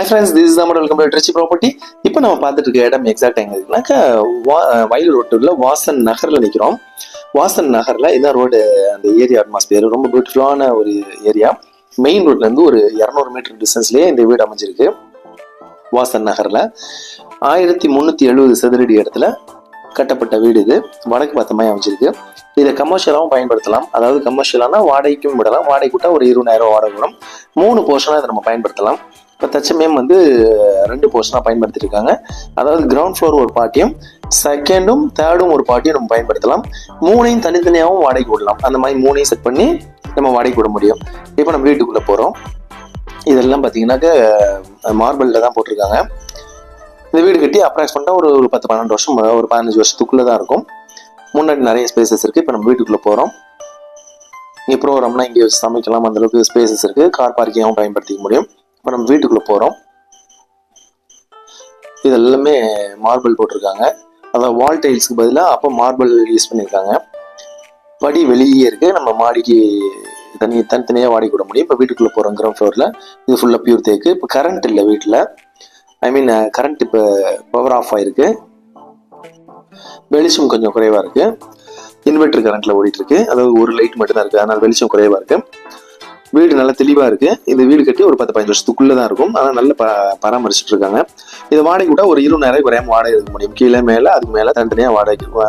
Hi friends, this is Amar. Welcome to Trichy Property. இப்போ நம்ம பார்த்துட்டு இருக்க இடம் எக்ஸாக்ட் எங்க இருக்குனாக்கா வயலூர் ரோட்டுல வாசன் நகர்ல நிக்கிறோம். வாசன் நகர்ல இதான் ரோடு. அந்த ஏரியா அட்மாஸ்பியர் ரொம்ப பியூட்டிஃபுல்லான ஒரு ஏரியா. மெயின் ரோட்ல இருந்து ஒரு 200 மீட்டர் டிஸ்டன்ஸ்லயே இந்த வீடு அமைஞ்சிருக்கு. வாசன் நகர்ல 1370 சதுரடி இடத்துல கட்டப்பட்ட வீடு இது. வடக்கு பார்த்த மாதிரி அமைஞ்சிருக்கு. இதை கமர்ஷியலாகவும் பயன்படுத்தலாம். அதாவது கமர்ஷியலானா வாடகைக்கும் விடலாம். வாடகை கூட்டா ஒரு 20,000 வாடகை வரும். 3 போர்ஷனா இதை நம்ம பயன்படுத்தலாம். இப்போ தச்சமயம் வந்து 2 போர்ஷனாக பயன்படுத்திட்டு இருக்காங்க. அதாவது கிரவுண்ட் ஃப்ளோர் ஒரு பார்ட்டியும் செகண்டும் தேர்டும் ஒரு பார்ட்டியும் நம்ம பயன்படுத்தலாம். 3ஐயும் தனித்தனியாகவும் வாடகை விடலாம். அந்த மாதிரி 3ஐயும் செட் பண்ணி நம்ம வாடகை விட முடியும். இப்போ நம்ம வீட்டுக்குள்ளே போகிறோம். இதெல்லாம் பார்த்தீங்கன்னாக்க மார்பிளில் தான் போட்டிருக்காங்க. இந்த வீடு கட்டி அப்ராக்சிமேட்டாக ஒரு 10-12 வருஷம் ஒரு 15 வருஷத்துக்குள்ளே தான் இருக்கும். முன்னாடி நிறைய ஸ்பேசஸ் இருக்குது. இப்போ நம்ம வீட்டுக்குள்ளே போகிறோம். இங்கே ப்ரோக்ராம்லாம் இங்கே சமைக்கலாம். அந்தளவுக்கு ஸ்பேசஸ் இருக்குது. கார் பார்க்கிங்காகவும் பயன்படுத்திக்க முடியும். இப்போ நம்ம வீட்டுக்குள்ளே போகிறோம். இது எல்லாமே மார்பிள் போட்டிருக்காங்க. அதாவது வால் டைல்ஸுக்கு பதிலாக அப்போ மார்பிள் யூஸ் பண்ணியிருக்காங்க. படி வெளியே இருக்குது. நம்ம மாடிக்கு தனித்தனியாக வாடகை விட முடியும். இப்போ வீட்டுக்குள்ளே போகிறோம். கிரவுண்ட் ஃப்ளோரில் இது ஃபுல்லாக பியூர் தேக்கு. இப்போ கரண்ட் இல்லை வீட்டில். கரண்ட் இப்போ பவர் ஆஃப் ஆகிருக்கு. வெளிச்சம் கொஞ்சம் குறைவாக இருக்குது. இன்வெர்டர் கரண்ட்டில் ஓடிட்டுருக்கு. அதாவது ஒரு லைட் மட்டும் தான் இருக்குது. அதனால் வெளிச்சம் குறைவாக இருக்குது. வீடு நல்லா தெளிவாக இருக்குது. இந்த வீடு கட்டி ஒரு 10-15 வருஷத்துக்குள்ளே தான் இருக்கும். ஆனால் நல்ல பராமரிச்சுட்டு இருக்காங்க. இது வாடகை விட்டால் ஒரு 20,000 குறையாம வாடகை எடுக்க முடியும். கீழே மேலே அதுக்கு மேலே தனித்தனியாக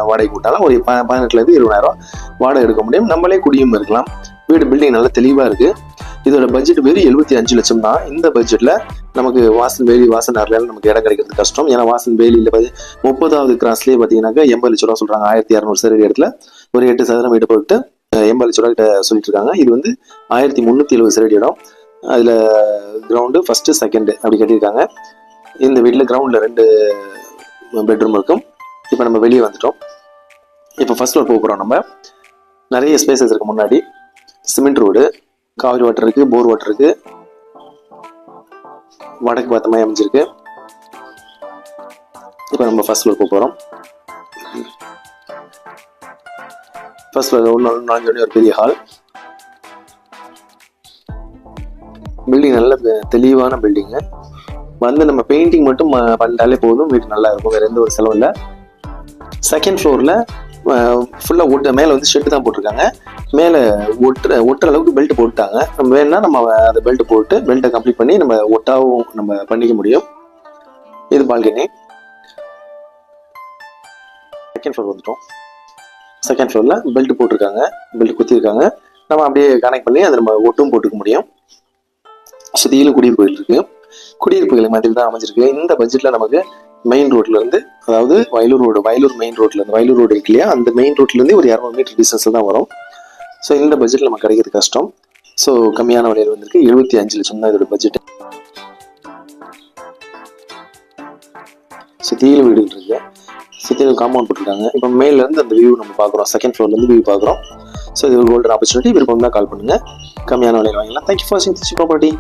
வாடகை விட்டாலும் ஒரு 18,000 20,000 வாடகை எடுக்க முடியும். நம்மளே குடியும் இருக்கலாம். வீடு பில்டிங் நல்லா தெளிவாக இருக்குது. இதோட பட்ஜெட் வெறும் 75 லட்சம் தான். இந்த பட்ஜெட்டில் நமக்கு வாசன் நகர்ல நமக்கு இடம் கிடைக்கிறது கஷ்டம். ஏன்னா வாசன் வேலியில் 30வது கிராஸ்லேயே பார்த்தீங்கன்னாக்கா 80 லட்ச ரூபா சொல்கிறாங்க. 1200 சதுரடி இடத்துல ஒரு 8 சதுரம் வீடு போட்டு 80 லட்ச ரூபா கிட்ட சொல்லிட்டு இருக்காங்க. இது வந்து 1370 சதுரடி இடம். அதில் கிரவுண்டு ஃபர்ஸ்ட் செகண்ட் அப்படி கட்டியிருக்காங்க. இந்த வீட்டில் கிரவுண்டில் 2 பெட்ரூம் இருக்கும். இப்போ நம்ம வெளியே வந்துட்டோம். இப்போ ஃபர்ஸ்ட் ஃப்ளோர் போக போகிறோம். நம்ம நிறைய ஸ்பேசஸ் இருக்கு. முன்னாடி சிமெண்ட் ரோடு, காவிரி வாட்டர் இருக்கு, போர் வாட்டர் இருக்கு. வடக்கு பார்த்த மாதிரி அமைஞ்சிருக்கு. இப்போ நம்ம ஃபர்ஸ்ட் ஃப்ளோர் போக போகிறோம். ஃபர்ஸ்ட் ஃப்ளோர் நுழைஞ்சோடனே ஒரு பெரிய ஹால். பில்டிங் நல்ல தெளிவான பில்டிங்கு. வந்து நம்ம பெயிண்டிங் மட்டும் பண்ணிட்டாலே போதும். வீடு நல்லா இருக்கும். வேற எந்த ஒரு செலவும் இல்லை. செகண்ட் ஃப்ளோரில் ஃபுல்லாக மேலே வந்து ஷெட்டு தான் போட்டிருக்காங்க. மேலே ஒட்டுற அளவுக்கு பெல்ட் போட்டுட்டாங்க. நம்ம வேணும்னா நம்ம அதை பெல்ட் போட்டு பெல்ட்டை கம்ப்ளீட் பண்ணி நம்ம ஒட்டாவும் நம்ம பண்ணிக்க முடியும். இது பால்கனி. செகண்ட் ஃப்ளோர் வந்துட்டோம். செகண்ட் ஃப்ளோரில் பெல்ட் போட்டிருக்காங்க. பெல்ட் குத்திருக்காங்க. நம்ம அப்படியே கனெக்ட் பண்ணி அதை நம்ம ஒட்டும் போட்டுக்க முடியும். சுற்றிலும் குடியிருப்புகள் இருக்கு. குடியிருப்புகள் மாதிரி தான் அமைஞ்சிருக்கு. இந்த பட்ஜெட்டில் நமக்கு மெயின் ரோட்ல இருந்து, அதாவது வயலூர் மெயின் ரோட்ல இருந்து, வயலூர் ரோடு இருக்கு இல்லையா, அந்த மெயின் ரோட்ல இருந்து ஒரு 200 மீட்டர் டிஸ்டன்ஸ்ல தான் வரும். ஸோ இந்த பட்ஜெட்ல நமக்கு கிடைக்கிறது கஷ்டம். ஸோ கம்மியான விலையில் வந்திருக்கு. 75 லட்சம் தான் இதோட பட்ஜெட். சுற்றிலும் வீடு இருக்கு. சுற்றிலும் காம்பவுண்ட் போட்டிருக்காங்க. இப்போ மேல இருந்து அந்த வியூ நம்ம பார்க்குறோம். செகண்ட் ஃப்ளோர்ல இருந்து வியூ பார்க்குறோம். ஸோ இது ஒரு கோல்டன் ஆப்பர்ச்சுனிட்டி. விருப்பம் தான் கால் பண்ணுங்க. கம்மியான விலையில் வாங்கலாம். தேங்க்யூ ஃபார் வாட்சிங் ட்ரிச்சி ப்ராப்பர்ட்டி.